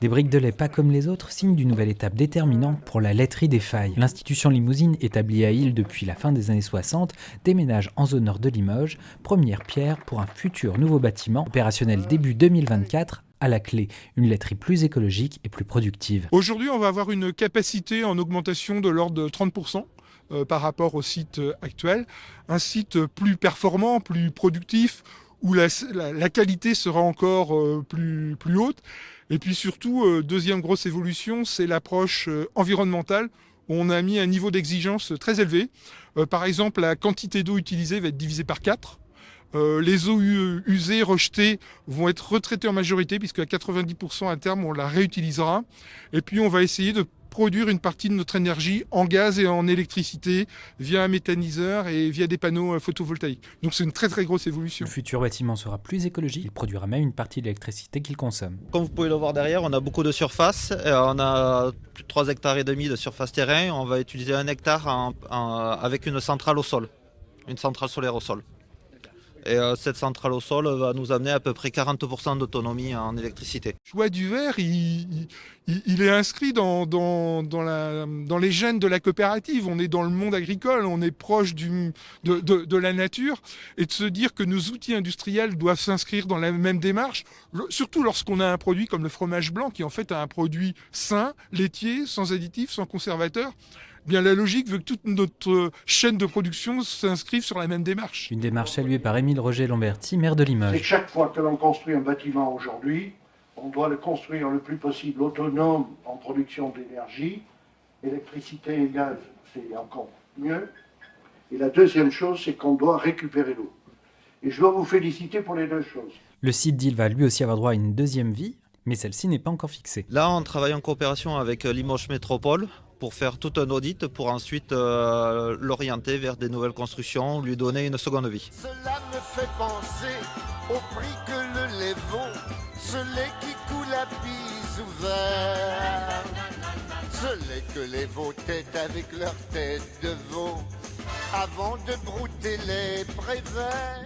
Des briques de lait pas comme les autres, signe d'une nouvelle étape déterminante pour la laiterie des Failles. L'institution Limousine, établie à Isles depuis la fin des années 60, déménage en zone nord de Limoges, première pierre pour un futur nouveau bâtiment, opérationnel début 2024, à la clé, une laiterie plus écologique et plus productive. Aujourd'hui, on va avoir une capacité en augmentation de l'ordre de 30%. Par rapport au site actuel, un site plus performant, plus productif, où la qualité sera encore plus haute. Et puis surtout, deuxième grosse évolution, c'est l'approche environnementale, où on a mis un niveau d'exigence très élevé. Par exemple, la quantité d'eau utilisée va être divisée par 4. Les eaux usées, rejetées vont être retraitées en majorité, puisque à 90% à terme, on la réutilisera. Et puis on va essayer de produire une partie de notre énergie en gaz et en électricité via un méthaniseur et via des panneaux photovoltaïques. Donc c'est une très très grosse évolution. Le futur bâtiment sera plus écologique, il produira même une partie de l'électricité qu'il consomme. Comme vous pouvez le voir derrière, on a beaucoup de surface. On a plus de 3,5 hectares de surface terrain. On va utiliser 1 hectare avec une centrale au sol, une centrale solaire au sol. Et cette centrale au sol va nous amener à peu près 40% d'autonomie en électricité. Le choix du verre, il est inscrit dans les gènes de la coopérative. On est dans le monde agricole, on est proche de la nature. Et de se dire que nos outils industriels doivent s'inscrire dans la même démarche, surtout lorsqu'on a un produit comme le fromage blanc, qui en fait a un produit sain, laitier, sans additifs, sans conservateurs. Bien, la logique veut que toute notre chaîne de production s'inscrive sur la même démarche. Une démarche saluée par Émile Roger Lamberti, maire de Limoges. C'est que chaque fois que l'on construit un bâtiment aujourd'hui, on doit le construire le plus possible autonome en production d'énergie. Électricité et gaz, c'est encore mieux. Et la deuxième chose, c'est qu'on doit récupérer l'eau. Et je dois vous féliciter pour les deux choses. Le site d'Isles va lui aussi avoir droit à une deuxième vie, mais celle-ci n'est pas encore fixée. Là, on travaille en coopération avec Limoges Métropole pour faire tout un audit pour ensuite l'orienter vers des nouvelles constructions, lui donner une seconde vie. Cela me fait penser au prix que le lait vaut, ce lait qui coule à bise ouvert, ce lait que les veaux têtent avec leur tête de veau, avant de brouter les préverts.